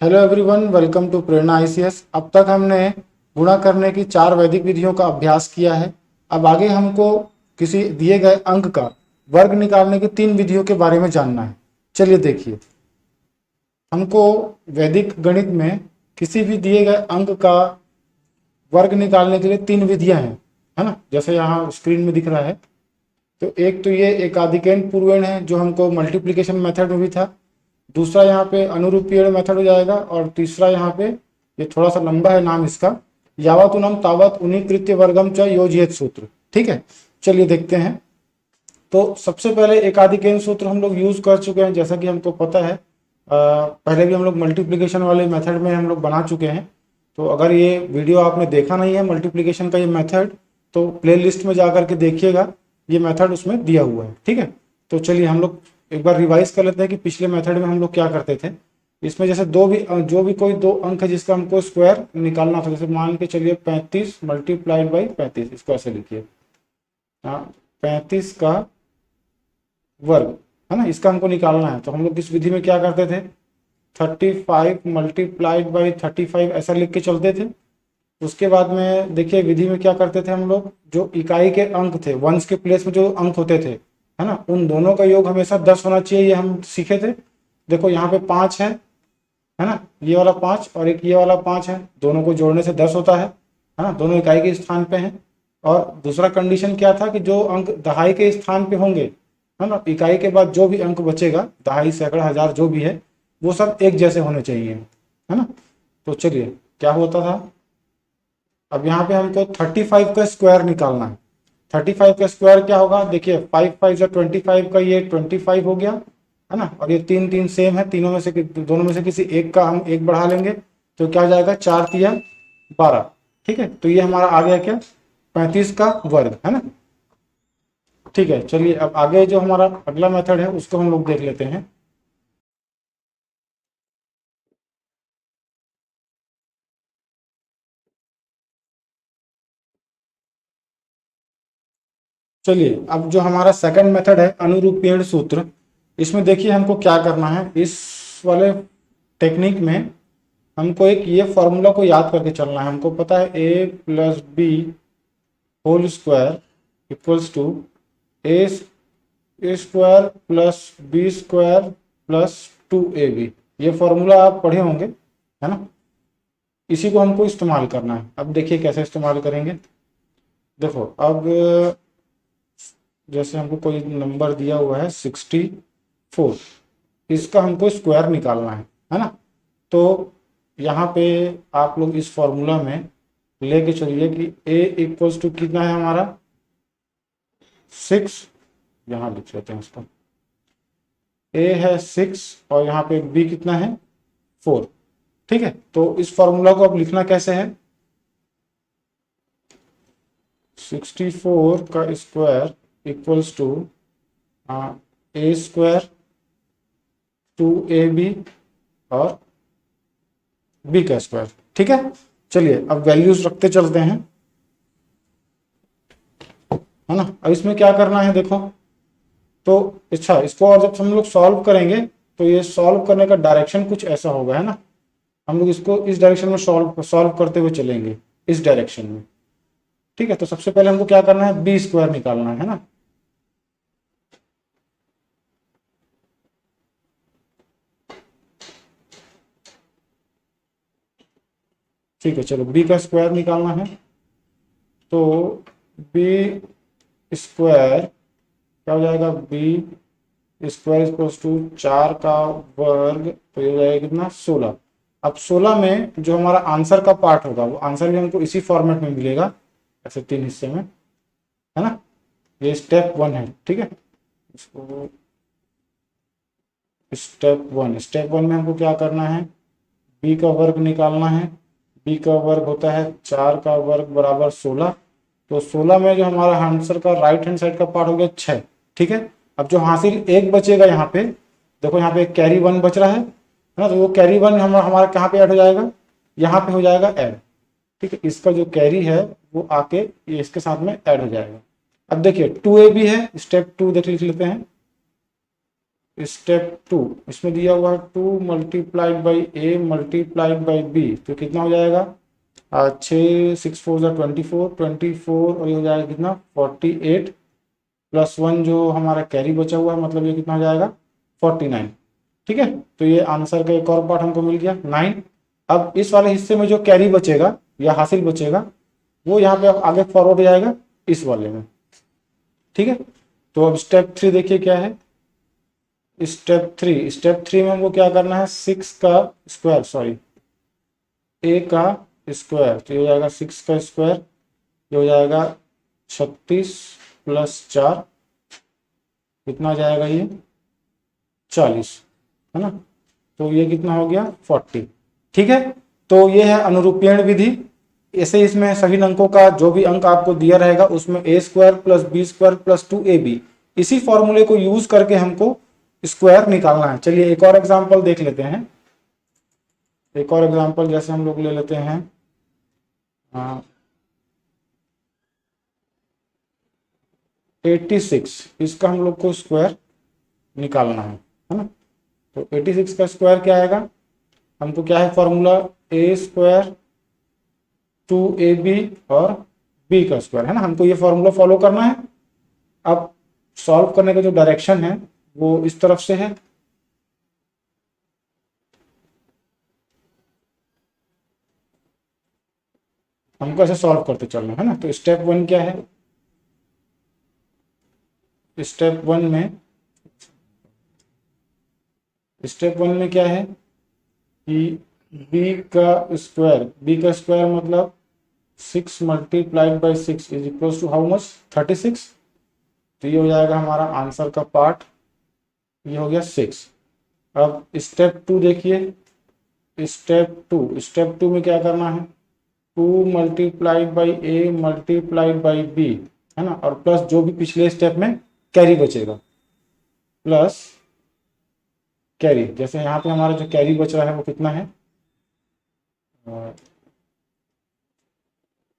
Hello everyone, welcome to Prerna ICS. अब तक हमने गुणा करने की 4 वैदिक विधियों का अभ्यास किया है। अब आगे हमको किसी दिए गए अंक का वर्ग निकालने की 3 विधियों के बारे में जानना है। चलिए देखिए, हमको वैदिक गणित में किसी भी दिए गए अंक का वर्ग निकालने के लिए 3 विधियां हैं, है ना। जैसे यहाँ स्क्रीन में दिख रहा है। तो एक तो ये एकाधिकरण पूर्वेण है, जो हमको मल्टीप्लिकेशन मेथड में भी था। दूसरा यहाँ पे अनुरूपीय मेथड हो जाएगा, और तीसरा यहाँ पे ये थोड़ा सा लंबा है नाम इसका, यावतुनम तावत उनीकृत्य वर्गम च योजयेत सूत्र। ठीक है, चलिए देखते हैं। तो सबसे पहले एकाधिकरण सूत्र हम लोग यूज कर चुके हैं, जैसा कि हमको पता है। पहले भी हम लोग मल्टीप्लिकेशन वाले मेथड में हम लोग बना चुके हैं। तो अगर ये वीडियो आपने देखा नहीं है मल्टीप्लिकेशन का ये मेथड, तो प्लेलिस्ट में जा करके देखिएगा, ये मेथड उसमें दिया हुआ है। ठीक है, तो चलिए हम लोग एक बार रिवाइज कर लेते हैं कि पिछले मेथड में हम लोग क्या करते थे। इसमें जैसे जो भी कोई दो अंक है जिसका हमको स्क्वायर निकालना था, जैसे मान के चलिए 35 मल्टीप्लाइड बाई 35, इसको ऐसे लिखिए। 35 का वर्ग, है ना, इसका हमको निकालना है। तो हम लोग इस विधि में क्या करते थे, 35 मल्टीप्लाइड बाई 35 ऐसा लिख के चलते थे। उसके बाद में देखिए विधि में क्या करते थे हम लोग, जो इकाई के अंक थे, वंश के प्लेस में जो अंक होते थे, है ना, उन दोनों का योग हमेशा 10 होना चाहिए, ये हम सीखे थे। देखो यहाँ पे 5 है ना, ये वाला 5 और एक ये वाला 5 है, दोनों को जोड़ने से 10 होता है ना, दोनों इकाई के स्थान पे हैं। और दूसरा कंडीशन क्या था कि जो अंक दहाई के स्थान पे होंगे, है ना, इकाई के बाद जो भी अंक बचेगा, दहाई सैकड़ा हजार जो भी है, वो सब एक जैसे होने चाहिए, है ना। तो चलिए क्या होता था, अब यहाँ पे हमको 35 का स्क्वायर निकालना है। 35 का स्क्वायर क्या होगा, देखिए 5 5 या 25 का ये 25 हो गया, है ना। और ये 3 3 सेम है, दोनों में से किसी एक का हम एक बढ़ा लेंगे, तो क्या हो जाएगा, 4 तिया 12। ठीक है, तो ये हमारा आ गया क्या, 35 का वर्ग, है ना। ठीक है, चलिए अब आगे जो हमारा अगला मेथड है उसको हम लोग देख लेते हैं। चलिए अब जो हमारा सेकंड मेथड है अनुरूपीण सूत्र, इसमें देखिए हमको क्या करना है। इस वाले टेक्निक में हमको एक ये फॉर्मूला को याद करके चलना है। हमको पता है a plus B whole square equals to A square plus B square plus 2ab। ये फॉर्मूला आप पढ़े होंगे, है ना। इसी को हमको इस्तेमाल करना है। अब देखिए कैसे इस्तेमाल करेंगे। देखो अब जैसे हमको कोई नंबर दिया हुआ है 64, इसका हमको स्क्वायर निकालना है ना। तो यहाँ पे आप लोग इस फॉर्मूला में लेके चलिए कि a इक्वल्स टू कितना है हमारा 6, यहाँ लिख लेते हैं इसको, a है 6 और यहाँ पे b कितना है 4। ठीक है, तो इस फॉर्मूला को अब लिखना कैसे है, 64 का square equals to a square 2ab और b का स्क्वायर। ठीक है, चलिए अब वैल्यूज रखते चलते हैं, है ना। अब इसमें क्या करना है देखो, तो अच्छा इसको और जब हम लोग सॉल्व करेंगे तो ये सॉल्व करने का डायरेक्शन कुछ ऐसा होगा, है ना। हम लोग इसको इस डायरेक्शन में सॉल्व सॉल्व करते हुए चलेंगे, इस डायरेक्शन में। ठीक है, तो सबसे पहले हमको क्या करना है, बी स्क्वायर निकालना है ना। ठीक है, चलो बी का स्क्वायर निकालना है। तो बी स्क्वायर क्या हो जाएगा, बी स्क्वायर इक्वल्स टू 4 का वर्ग, तो ये हो जाएगा कितना 16। अब 16 में जो हमारा आंसर का पार्ट होगा, वो आंसर भी हमको इसी फॉर्मेट में मिलेगा, ऐसे 3 हिस्से में, है ना। ये स्टेप 1 है। ठीक है, इसको स्टेप 1 में हमको क्या करना है, बी का वर्ग निकालना है। बी का वर्ग होता है 4 का वर्ग बराबर 16। तो 16 में जो हमारा आंसर का राइट हैंड साइड का पार्ट हो गया 6। ठीक है, अब जो हासिल एक बचेगा यहाँ पे, देखो यहाँ पे कैरी 1 बच रहा है ना, तो वो कैरी 1 हमारा कहाँ पे ऐड हो जाएगा, यहाँ पे हो जाएगा ऐड। ठीक है, इसका जो कैरी है वो आके ये इसके साथ में ऐड हो जाएगा। अब देखिए 2ab है, स्टेप 2 देख लिख लेते हैं। स्टेप 2, इसमें दिया हुआ है 2 multiplied by A multiplied by B, तो कितना हो जाएगा 6 6 4 24, 24 और ये हो जाएगा कितना 48 प्लस 1 जो हमारा कैरी बचा हुआ है, मतलब ये कितना हो जाएगा 49। ठीक है, तो ये आंसर का एक और पार्ट हमको मिल गया 9। अब इस वाले हिस्से में जो कैरी बचेगा या हासिल बचेगा वो यहाँ पे अब आगे फॉरवर्ड हो जाएगा इस वाले में। ठीक है, तो अब स्टेप 3 देखिए क्या है। स्टेप 3 में हमको क्या करना है 6 का स्क्वायर, सॉरी ए का स्क्वायर, तो ये हो जाएगा 6 का स्क्वायर, ये हो जाएगा 36 प्लस 4, कितना हो जाएगा ये 40, है ना, तो ये कितना हो गया 40। ठीक है, तो ये है अनुरूपीण विधि। ऐसे इसमें सभी अंकों का जो भी अंक आपको दिया रहेगा उसमें a square plus B square plus 2ab, इसी फॉर्मूले को यूज करके हमको स्क्वायर निकालना है। चलिए एक और एग्जांपल देख लेते हैं। एक और एग्जांपल जैसे हम लोग ले लेते हैं 86, इसका हम लोग को स्क्वायर निकालना है ना। तो 86 का स्क्वायर क्या आएगा, हमको क्या है फॉर्मूला ए स्क्वायर 2ab और b का स्क्वायर, है ना, हमको ये फॉर्मूला फॉलो करना है। अब सॉल्व करने का जो डायरेक्शन है वो इस तरफ से है। हमको ऐसे सॉल्व करते चलना है ना। तो स्टेप 1 क्या है, स्टेप 1 में क्या है कि b का स्क्वायर मतलब 6 multiplied by 6 is equal to how much 36, तो ये हो जाएगा हमारा आंसर का पार्ट, ये हो गया 6। अब स्टेप 2 देखिए। स्टेप टू में क्या करना है 2 multiplied by A multiplied by B, है ना, और प्लस जो भी पिछले स्टेप में कैरी बचेगा प्लस कैरी, जैसे यहाँ पे हमारा जो कैरी बच रहा है वो कितना है,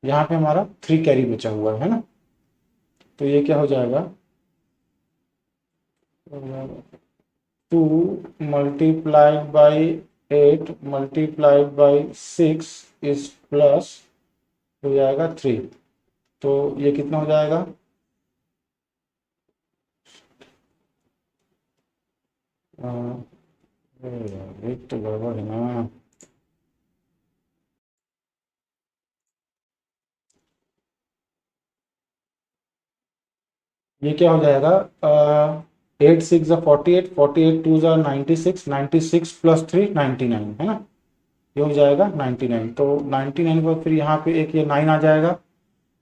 यहाँ पे हमारा 3 कैरी बचा हुआ है ना, तो ये क्या हो जाएगा 2 multiplied by 8 multiplied by 6 is plus हो जाएगा 3, तो ये कितना हो जाएगा एक तो गड़बड़ है ना, ये क्या हो जाएगा 8 6 ज़ा 48, 48 2 ज़ा 96, 96 प्लस 3 99, है ना, ये हो जाएगा 99। तो 99 पर फिर यहाँ पे एक ये 9 आ जाएगा।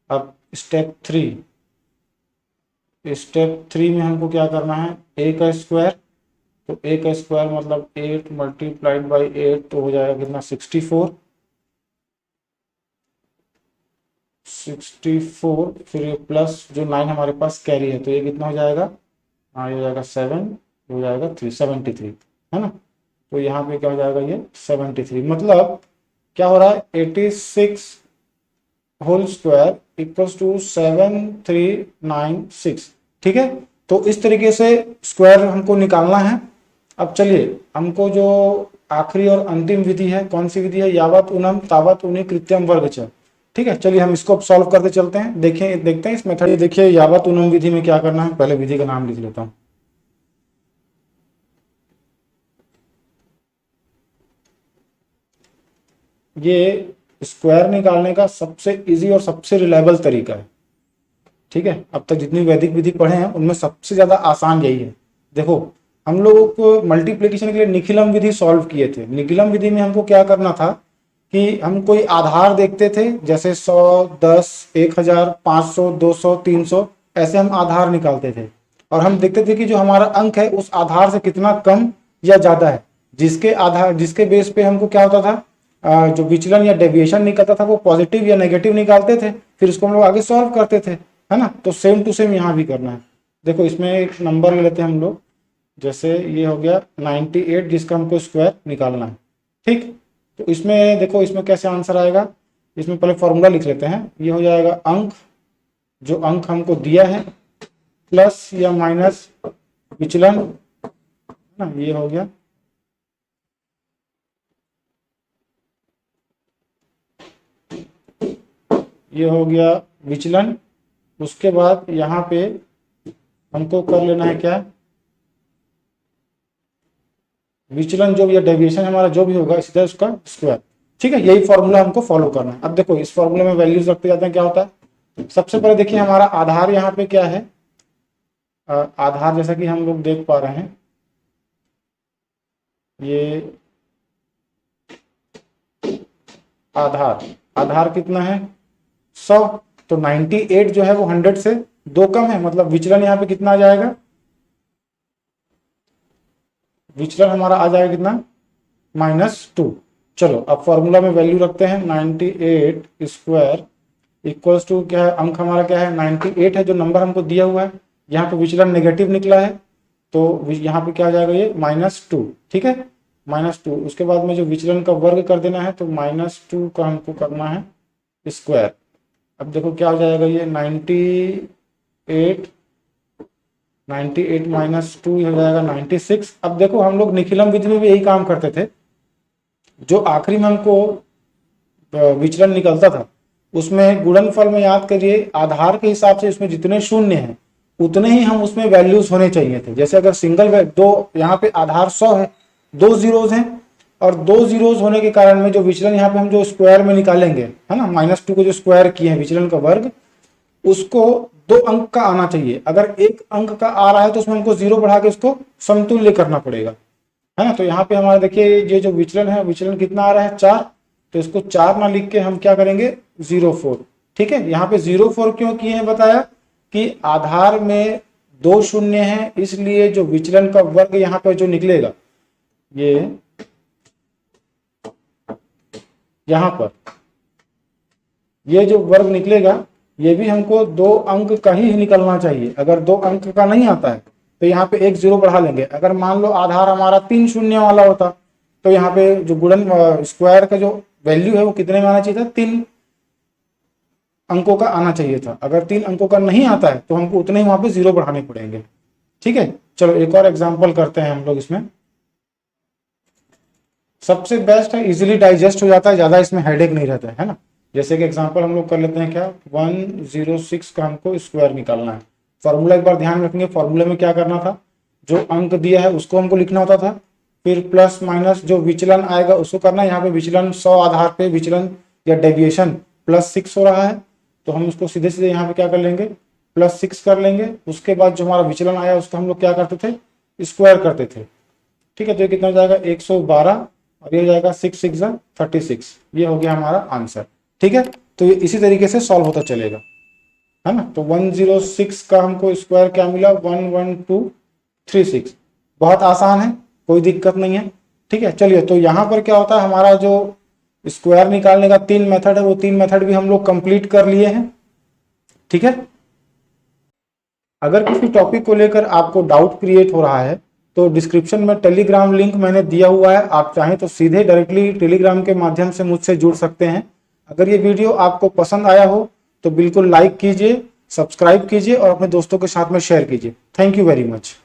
अब स्टेप 3 में हमको क्या करना है ए का स्क्वायर, तो ए का स्क्वायर मतलब 8 मल्टीप्लाइड बाई 8, तो हो जाएगा कितना 64, फिर प्लस जो 9 हमारे पास कैरी है, तो ये कितना हो जाएगा, हाँ ये हो जाएगा 7, हो जाएगा 3 73, है ना, तो यहाँ पे क्या हो जाएगा ये 73, मतलब क्या हो रहा है 86 होल स्क्वायर इक्वल्स टू 7396। ठीक है, तो इस तरीके से स्क्वायर हमको निकालना है। अब चलिए हमको जो आखिरी और अंतिम विधि है, कौन सी विधि है, यावत उनम तावत उनी कृत्यम वर्ग च। ठीक है, चलिए हम इसको सॉल्व करते चलते हैं, देखते हैं इस मेथड। देखिए यावत उनम विधि में क्या करना है, पहले विधि का नाम लिख लेता हूँ। ये स्क्वायर निकालने का सबसे इजी और सबसे रिलायबल तरीका है। ठीक है, अब तक जितनी वैदिक विधि पढ़े हैं उनमें सबसे ज्यादा आसान यही है। देखो हम लोगों को मल्टीप्लिकेशन के लिए निखिलम विधि सॉल्व किए थे। निखिलम विधि में हमको क्या करना था कि हम कोई आधार देखते थे, जैसे 100 10 1000 500 200 300, ऐसे हम आधार निकालते थे और हम देखते थे कि जो हमारा अंक है उस आधार से कितना कम या ज्यादा है, जिसके बेस पे हमको क्या होता था जो विचलन या डेविएशन निकलता था वो पॉजिटिव या नेगेटिव निकालते थे, फिर उसको हम लोग आगे सॉल्व करते थे, है ना। तो सेम टू सेम यहाँ भी करना है। देखो इसमें एक नंबर ले लेते हैं हम लोग, जैसे ये हो गया 98 जिसका हमको स्क्वायर निकालना है। ठीक, तो इसमें देखो इसमें कैसे आंसर आएगा, इसमें पहले फॉर्मूला लिख लेते हैं। ये हो जाएगा अंक, जो अंक हमको दिया है, प्लस या माइनस विचलन ना, ये हो गया। ये हो गया विचलन। उसके बाद यहाँ पे हमको कर लेना है क्या, विचलन जो भी या डेविएशन हमारा जो भी होगा इसी तरह उसका स्क्वायर। ठीक है, यही फॉर्मूला हमको फॉलो करना है। अब देखो इस फॉर्मूले में वैल्यूज रखते जाते हैं, क्या होता है। सबसे पहले देखिए हमारा आधार यहाँ पे क्या है, आधार जैसा कि हम लोग देख पा रहे हैं, ये आधार, आधार कितना है 100, तो 98 जो है वो 100 से 2 कम है, मतलब विचलन यहाँ पे कितना आ जाएगा, विचलन हमारा आ जाएगा कितना -2। चलो अब फॉर्मूला में वैल्यू रखते हैं, 98 स्क्वायर इक्वल्स टू क्या है, अंक हमारा क्या है 98 है जो नंबर हमको दिया हुआ है। यहाँ पे विचलन नेगेटिव निकला है तो यहाँ पे क्या आ जाएगा ये -2। ठीक है, -2। उसके बाद में जो विचलन का वर्ग कर देना है तो -2 का हमको करना है स्क्वायर। अब देखो क्या हो जाएगा ये 98 -2 हो जाएगा 96। अब देखो हम लोग निखिलम विधि में भी यही काम करते थे, जो आखिरी में हमको विचलन निकलता था उसमें गुणनफल में याद करिए आधार के हिसाब से उसमें जितने शून्य हैं उतने ही हम उसमें वैल्यूज होने चाहिए थे। जैसे अगर सिंगल दो, यहाँ पे आधार 100 है, 2 जीरोज हैं, और 2 जीरोज होने के कारण में जो विचलन यहाँ पे हम जो स्क्वायर में निकालेंगे है ना, -2 को जो स्क्वायर किए हैं विचलन का वर्ग, उसको 2 अंक का आना चाहिए। अगर 1 अंक का आ रहा है तो उसमें हमको 0 बढ़ा के उसको समतुल्य करना पड़ेगा, है ना। तो यहाँ पे हमारा देखिए ये जो विचलन है, विचलन कितना आ रहा है 4, तो इसको 4 ना लिख के हम क्या करेंगे 04। ठीक है, यहाँ पे 04 क्यों किए हैं बताया कि आधार में 2 शून्य है, इसलिए जो विचलन का वर्ग यहाँ पे जो निकलेगा ये यहाँ पर ये जो वर्ग निकलेगा ये भी हमको 2 अंक का ही निकलना चाहिए। अगर 2 अंक का नहीं आता है तो यहाँ पे 1 0 बढ़ा लेंगे। अगर मान लो आधार हमारा 3 शून्य वाला होता तो यहाँ पे जो गुणन स्क्वायर का जो वैल्यू है वो कितने में आना चाहिए था, 3 अंकों का आना चाहिए था। अगर 3 अंकों का नहीं आता है तो हमको उतने ही वहां पे 0 बढ़ाने पड़ेंगे। ठीक है, चलो एक और एग्जांपल करते हैं हम लोग। इसमें सबसे बेस्ट है, इजीली डाइजेस्ट हो जाता है, ज्यादा इसमें हेडेक नहीं रहता है ना। जैसे कि एग्जांपल हम लोग कर लेते हैं क्या, 106 का हमको स्क्वायर निकालना है। फॉर्मूला एक बार ध्यान रखेंगे, फॉर्मूले में क्या करना था, जो अंक दिया है उसको हमको लिखना होता था, फिर प्लस माइनस जो विचलन आएगा उसको करना है। यहाँ पे विचलन 100 आधार पे विचलन या डेविएशन +6 हो रहा है तो हम उसको सीधे सीधे यहाँ पे क्या कर लेंगे +6 कर लेंगे। उसके बाद जो हमारा विचलन आया उसको हम लोग क्या करते थे स्क्वायर करते थे। ठीक है, तो ये कितना हो जाएगा 112 और ये हो जाएगा 6 6 36। ये हो गया हमारा आंसर। ठीक है, तो ये इसी तरीके से सॉल्व होता चलेगा, है ना। तो 106 का हमको स्क्वायर क्या मिला 11236। बहुत आसान है, कोई दिक्कत नहीं है। ठीक है, चलिए तो यहाँ पर क्या होता है, हमारा जो स्क्वायर निकालने का 3 मेथड है वो 3 मेथड भी हम लोग कंप्लीट कर लिए हैं। ठीक है, अगर किसी टॉपिक को लेकर आपको डाउट क्रिएट हो रहा है तो डिस्क्रिप्शन में टेलीग्राम लिंक मैंने दिया हुआ है, आप चाहें तो सीधे डायरेक्टली टेलीग्राम के माध्यम से मुझसे जुड़ सकते हैं। अगर ये वीडियो आपको पसंद आया हो तो बिल्कुल लाइक कीजिए, सब्सक्राइब कीजिए और अपने दोस्तों के साथ में शेयर कीजिए। Thank you very much.